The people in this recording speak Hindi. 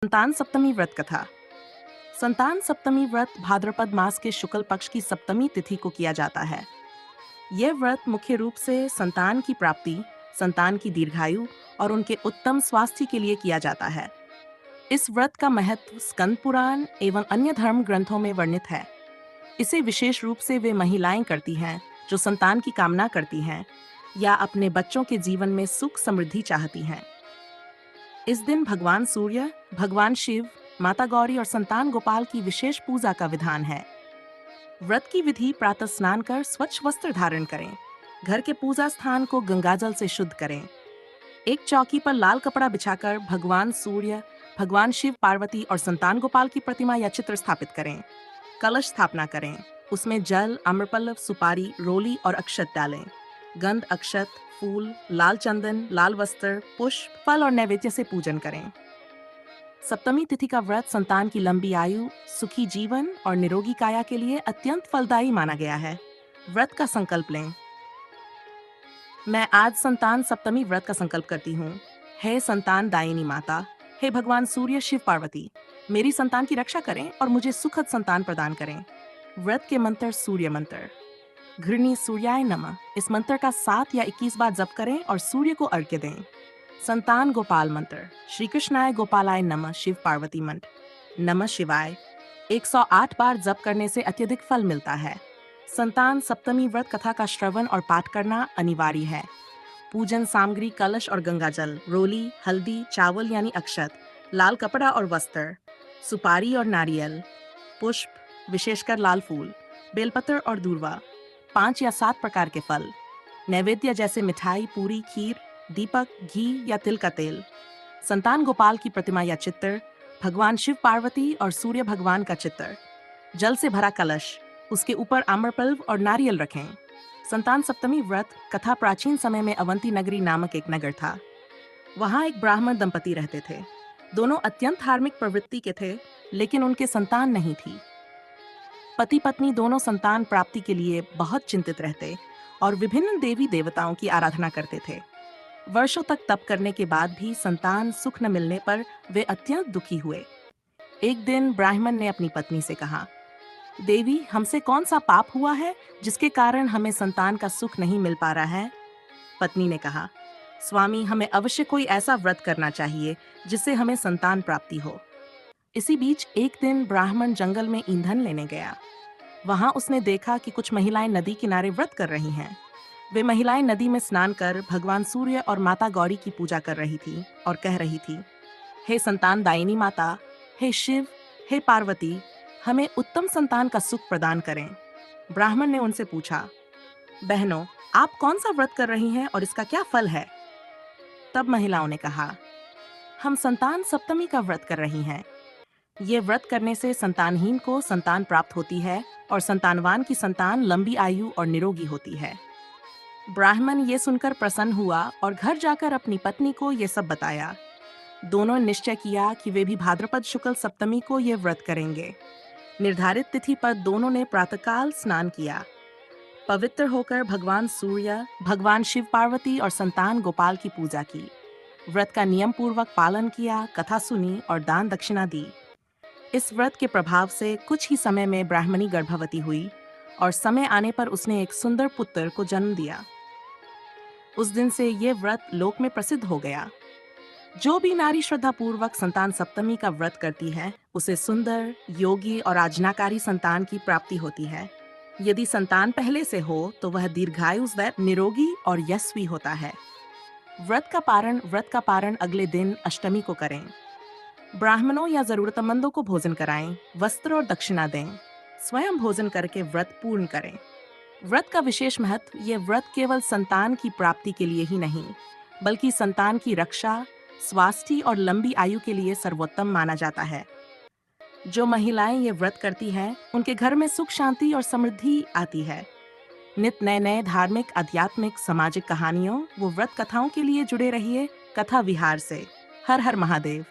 संतान सप्तमी व्रत कथा। संतान सप्तमी व्रत भाद्रपद मास के शुक्ल पक्ष की सप्तमी तिथि को किया जाता है। यह व्रत मुख्य रूप से संतान की प्राप्ति, संतान की दीर्घायु और उनके उत्तम स्वास्थ्य के लिए किया जाता है। इस व्रत का महत्व स्कंद पुराण एवं अन्य धर्म ग्रंथों में वर्णित है। इसे विशेष रूप से वे महिलाएं करती हैं जो संतान की कामना करती हैं या अपने बच्चों के जीवन में सुख समृद्धि चाहती हैं। इस दिन भगवान सूर्य, भगवान शिव, माता गौरी और संतान गोपाल की विशेष पूजा का विधान है। व्रत की विधि: प्रातः स्नान कर स्वच्छ वस्त्र धारण करें। घर के पूजा स्थान को गंगाजल से शुद्ध करें। एक चौकी पर लाल कपड़ा बिछाकर भगवान सूर्य, भगवान शिव, पार्वती और संतान गोपाल की प्रतिमा या चित्र स्थापित करें। कलश स्थापना करें। उसमें जल, आम्रपल्लव, सुपारी, रोली और अक्षत डालें। गंध, अक्षत, फूल, लाल चंदन, लाल वस्त्र, पुष्प, फल और नैवेद्य से पूजन करें। सप्तमी तिथि का व्रत संतान की लंबी आयु, सुखी जीवन और निरोगी काया के लिए अत्यंत फलदायी माना गया है। व्रत का संकल्प लें। मैं आज संतान सप्तमी व्रत का संकल्प करती हूँ। हे संतान दायिनी माता, हे भगवान सूर्य, शिव, पार्वती, मेरी संतान की रक्षा करें और मुझे सुखद संतान प्रदान करें। व्रत के मंत्र: सूर्य मंत्र। घृणी सूर्याय नमः। इस मंत्र का 7 या 21 बार जप करें और सूर्य को अर्घ्य दें। संतान गोपाल मंत्र: श्री कृष्णाय गोपालाय नमः। शिव पार्वती मंत्र: नमः शिवाय। 108 बार जप करने से अत्यधिक फल मिलता है। संतान सप्तमी व्रत कथा का श्रवण और पाठ करना अनिवार्य है। पूजन सामग्री: कलश और गंगाजल, रोली, हल्दी, चावल यानी अक्षत, लाल कपड़ा और वस्त्र, सुपारी और नारियल, पुष्प विशेषकर लाल फूल, बेलपत्र और दूर्वा, 5 या 7 प्रकार के फल, नैवेद्य जैसे मिठाई, पूरी, खीर, दीपक, घी या तिल का तेल, संतान गोपाल की प्रतिमा या चित्र, भगवान शिव, पार्वती और सूर्य भगवान का चित्र, जल से भरा कलश, उसके ऊपर आम्रपल्लव और नारियल रखें। संतान सप्तमी व्रत कथा प्राचीन समय में अवंती नगरी नामक एक नगर था। वहाँ एक ब्राह्मण दंपति रहते थे। दोनों अत्यंत धार्मिक प्रवृत्ति के थे, लेकिन उनके संतान नहीं थी। पति पत्नी दोनों संतान प्राप्ति के लिए बहुत चिंतित रहते और विभिन्न देवी देवताओं की आराधना करते थे। वर्षों तक तप करने के बाद भी संतान सुख न मिलने पर वे अत्यंत दुखी हुए। एक दिन ब्राह्मण ने अपनी पत्नी से कहा, देवी, हमसे कौन सा पाप हुआ है जिसके कारण हमें संतान का सुख नहीं मिल पा रहा है? पत्नी ने कहा, स्वामी, हमें अवश्य कोई ऐसा व्रत करना चाहिए जिससे हमें संतान प्राप्ति हो। इसी बीच एक दिन ब्राह्मण जंगल में ईंधन लेने गया। वहां उसने देखा कि कुछ महिलाएं नदी किनारे व्रत कर रही हैं। वे महिलाएं नदी में स्नान कर भगवान सूर्य और माता गौरी की पूजा कर रही थी और कह रही थी, हे संतान दायिनी माता, हे शिव, हे पार्वती, हमें उत्तम संतान का सुख प्रदान करें। ब्राह्मण ने उनसे पूछा, बहनों, आप कौन सा व्रत कर रही हैं और इसका क्या फल है? तब महिलाओं ने कहा, हम संतान सप्तमी का व्रत कर रही हैं। ये व्रत करने से संतानहीन को संतान प्राप्त होती है और संतानवान की संतान लंबी आयु और निरोगी होती है। ब्राह्मण ये सुनकर प्रसन्न हुआ और घर जाकर अपनी पत्नी को ये सब बताया। दोनों ने निश्चय किया कि वे भी भाद्रपद शुक्ल सप्तमी को ये व्रत करेंगे। निर्धारित तिथि पर दोनों ने प्रातःकाल स्नान किया। पवित्र होकर भगवान सूर्य, भगवान शिव, पार्वती और संतान गोपाल की पूजा की। व्रत का नियम पूर्वक पालन किया, कथा सुनी और दान दक्षिणा दी। इस व्रत के प्रभाव से कुछ ही समय में ब्राह्मणी गर्भवती हुई और समय आने पर उसने एक सुंदर पुत्र को जन्म दिया। उस दिन से ये व्रत लोक में प्रसिद्ध हो गया। जो भी नारी श्रद्धा पूर्वक संतान सप्तमी का व्रत करती है, उसे सुंदर, योगी और आज्ञाकारी संतान की प्राप्ति होती है। यदि संतान पहले से हो तो वह दीर्घायु, निरोगी और यशस्वी होता है। व्रत का पारण अगले दिन अष्टमी को करें। ब्राह्मणों या जरूरतमंदों को भोजन कराएं, वस्त्र और दक्षिणा दें। स्वयं भोजन करके व्रत पूर्ण करें। व्रत का विशेष महत्व: ये व्रत केवल संतान की प्राप्ति के लिए ही नहीं, बल्कि संतान की रक्षा, स्वास्थ्य और लंबी आयु के लिए सर्वोत्तम माना जाता है। जो महिलाएं ये व्रत करती हैं, उनके घर में सुख, शांति और समृद्धि आती है। नित नए नए धार्मिक, आध्यात्मिक, सामाजिक कहानियों व व्रत कथाओं के लिए जुड़े रहिए कथा विहार से। हर हर महादेव।